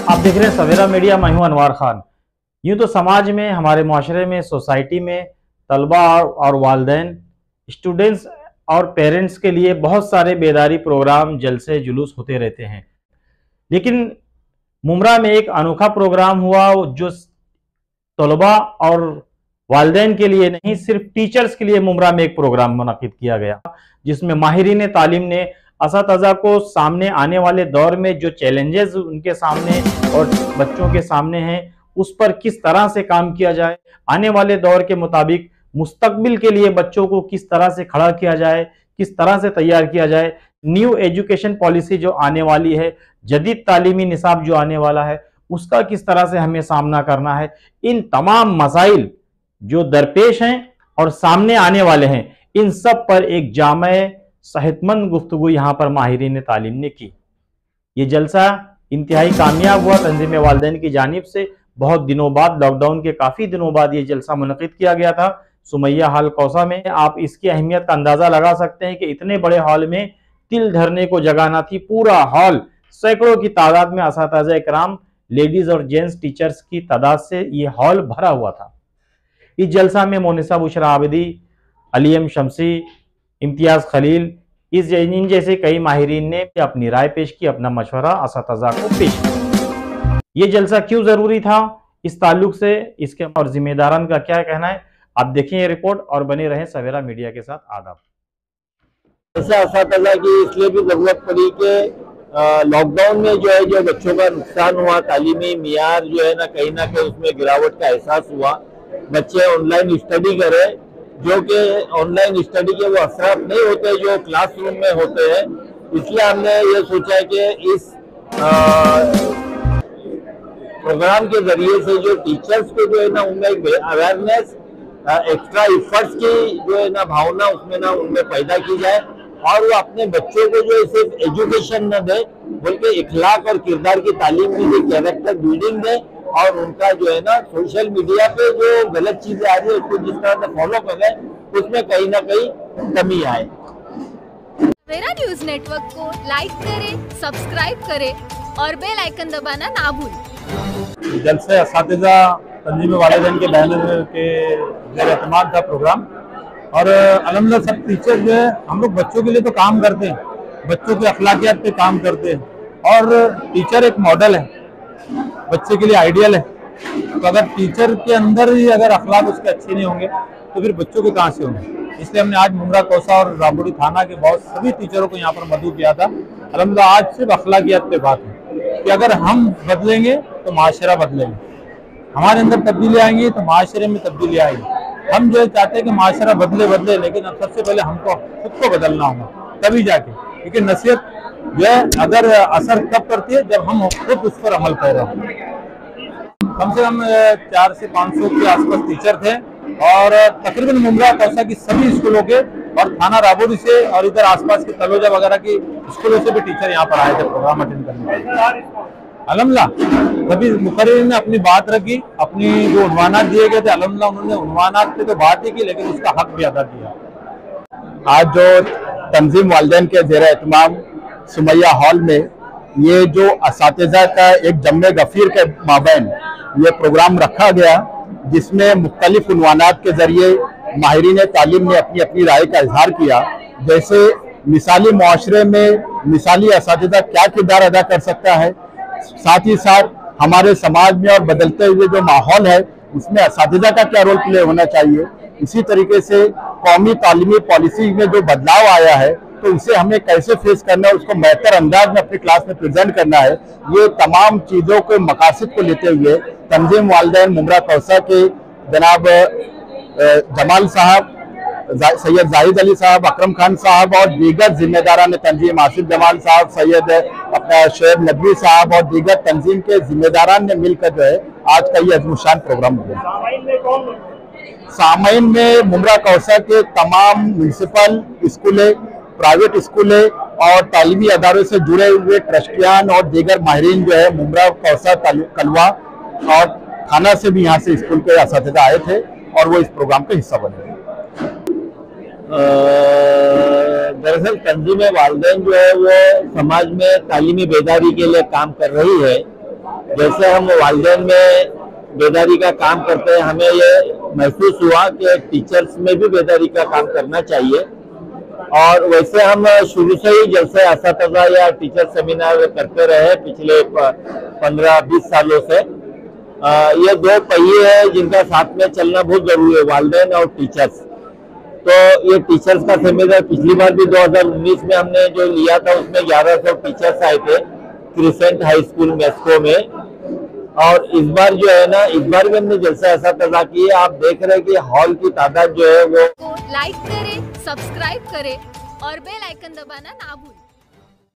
आप देख रहे हैं सवेरा मीडिया। मैं हूं अनवार खान। यूं तो समाज में, हमारे माशरे में, सोसाइटी में तलबा और वालिदैन, स्टूडेंट्स और पेरेंट्स के लिए बहुत सारे बेदारी प्रोग्राम, जलसे, जुलूस होते रहते हैं। लेकिन मुमरा में एक अनोखा प्रोग्राम हुआ जो तलबा और वालिदैन के लिए नहीं, सिर्फ टीचर्स के लिए मुमरा में एक प्रोग्राम मुनक्किद किया गया, जिसमें माहिरीन तालीम ने असातिज़ा को सामने आने वाले दौर में जो चैलेंजेस उनके सामने और बच्चों के सामने हैं, उस पर किस तरह से काम किया जाए, आने वाले दौर के मुताबिक मुस्तकबिल के लिए बच्चों को किस तरह से खड़ा किया जाए, किस तरह से तैयार किया जाए, न्यू एजुकेशन पॉलिसी जो आने वाली है, जदीद तालीमी निसाब जो आने वाला है, उसका किस तरह से हमें सामना करना है, इन तमाम मसाइल जो दरपेश हैं और सामने आने वाले हैं, इन सब पर एक जामे सेहतमंद गुफ्तगू यहाँ पर माहिरीन तालीम ने की। ये जलसा इंतहाई कामयाब हुआ तंजीम वालिदैन की जानिब से। बहुत दिनों बाद, लॉकडाउन के काफ़ी दिनों बाद ये जलसा मुनक़िद किया गया था सुमैया हॉल कौसा में। आप इसकी अहमियत का अंदाज़ा लगा सकते हैं कि इतने बड़े हॉल में तिल धरने को जगह ना थी। पूरा हॉल सैकड़ों की तादाद में असातिज़ा इकराम, लेडीज़ और जेंट्स टीचर्स की तादाद से ये हॉल भरा हुआ था। इस जलसा में मोनिसा बुशरा आबिदी, अलीम शमसी, इम्तियाज़ खलील, इन जैसे कई माहिरीन ने अपनी राय पेश की, अपना मशवरा असातिज़ा को पेश किया। ये जलसा क्यों ज़रूरी था, इस ताल्लुक से इसके और जिम्मेदारान का क्या कहना है, आप देखें ये रिपोर्ट और बने रहें सवेरा मीडिया के साथ। आदाब। ऐसा असातिज़ा की इसलिए भी ज़रूरत पड़ी कि लॉकडाउन में जो है, जो बच्चों का नुकसान हुआ, तालीमी मियार जो है ना कहीं उसमें गिरावट का एहसास हुआ। बच्चे ऑनलाइन स्टडी करें, जो कि ऑनलाइन स्टडी के वो असरात नहीं होते जो क्लासरूम में होते हैं। इसलिए हमने ये सोचा कि इस प्रोग्राम के जरिए से जो टीचर्स को जो है ना उनमें एक अवेयरनेस, एक्स्ट्रा एफर्ट्स की जो है ना भावना उसमें ना उनमें पैदा की जाए, और वो अपने बच्चों को जो सिर्फ एजुकेशन न दे बल्कि इखलाक और किरदार की तालीम भी दे, कैरेक्टर बिल्डिंग दे, और उनका जो है ना सोशल मीडिया पे जो गलत चीजें आ रही है उसको जिस तरह से फॉलो करें, उसमें कहीं ना कहीं कमी आए। सवेरा न्यूज नेटवर्क को लाइक करें, सब्सक्राइब करें और बेल आइकन दबाना ना भूलें। जलसे असातिज़ा तंजीम वालिदैन के बैनर के ज़ेर एहतमाम था प्रोग्राम, और अल्हम्दुलिल्लाह सब टीचर जो है, हम लोग बच्चों के लिए तो काम करते हैं, बच्चों की अखलाकियात पे काम करते हैं, और टीचर एक मॉडल है, बच्चे के लिए आइडियल है। तो अगर टीचर के अंदर ही अगर अखलाक उसके अच्छे नहीं होंगे तो फिर बच्चों के कहाँ से होंगे। इसलिए हमने आज मुमरा कौसा और रामपुरी थाना के बहुत सभी टीचरों को यहाँ पर मदऊ किया था। अल्हम्दुलिल्लाह आज सिर्फ अखलाकियात पे बात है कि अगर हम बदलेंगे तो माशरा बदलेंगे, हमारे अंदर तब्दीली आएंगी तो माशरे में तब्दीली आएगी। हम जो चाहते हैं कि माशरा बदले, लेकिन अब सबसे पहले हमको खुद को बदलना होगा, तभी जाके, क्योंकि नसीहत जो है अगर असर तब करती है जब हम खुद उस पर अमल कर रहे हैं। कम से कम 400 से 500 के आसपास टीचर थे, और तकरीबन मुमरा कौसा की सभी स्कूलों के और थाना राबोरी से और इधर आसपास के तलोजा वगैरह की स्कूलों से भी टीचर यहाँ पर आए थे प्रोग्राम अटेंड करने। अल्हम्दुलिल्लाह सभी मुकर्रिर ने अपनी बात रखी, अपनी जो उन्वानात दिए गए थे, अल्हम्दुलिल्लाह उन्होंने उन्वानात पे तो बात ही की, लेकिन उसका हक भी अदा किया। आज जो तंजीम वालिदैन के ज़ेर एहतमाम सुमैया हॉल में ये जो असातिज़ा का एक जम्मे गफीर के माबैन ये प्रोग्राम रखा गया, जिसमें मुख्तलिफ उन्वानात के जरिए माहिरीन तालीम ने अपनी अपनी राय का इजहार किया। जैसे मिसाली मुआशरे में मिसाली असातिज़ा क्या किरदार अदा कर सकता है, साथ ही साथ हमारे समाज में और बदलते हुए जो माहौल है उसमें असातिज़ा का क्या रोल प्ले होना चाहिए। इसी तरीके से कौमी तालीमी पॉलिसी में जो बदलाव आया है तो उसे हमें कैसे फेस करना है, उसको बेहतर अंदाज में अपनी क्लास में प्रेजेंट करना है। ये तमाम चीज़ों के मकासद को लेते हुए तंजीम वालिदैन मुमरा कौसा के जनाब जमाल साहब, सैयद जाहिद अली साहब, अकरम खान साहब और दीगर जिम्मेदारान तंजीम, आसिफ जमाल साहब, सैयद अपना शोएब नदवी साहब और दीगर तंजीम के जिम्मेदारान ने मिलकर जो है आज का ये अज़मुशान प्रोग्राम किया। सामाइन में मुमरा कौसा के तमाम म्यूनसिपल स्कूलें, प्राइवेट स्कूलें और तालीमी अदारों से जुड़े हुए ट्रस्टियान और दीगर माहिरीन जो है मुमरा कौसा कलवा और थाना से भी यहाँ से स्कूल के असातिज़ा आए थे और वो इस प्रोग्राम का हिस्सा बने। दरअसल तंजीम वालिदैन जो है वो समाज में तालीमी बेदारी के लिए काम कर रही है, जैसे हम वालिदैन में बेदारी का काम करते हैं, हमें ये महसूस हुआ कि टीचर्स में भी बेदारी का काम करना चाहिए। और वैसे हम शुरू से ही जैसे असातिज़ा या टीचर सेमिनार करते रहे पिछले 15-20 सालों से। ये दो पहिए हैं जिनका साथ में चलना बहुत जरूरी है, वालिदैन और टीचर्स। तो ये टीचर्स का सेमिनार पिछली बार भी 2019 में हमने जो लिया था, उसमें 1100 टीचर्स आए थे क्रिसेंट हाई स्कूल मेस्को में। और इस बार जो है ना, इस बार भी हमने जलसा असातिज़ा किए। आप देख रहे हैं कि हॉल की तादाद जो है वो लाइक करें, सब्सक्राइब करें और बेल आइकन दबाना ना भूलें।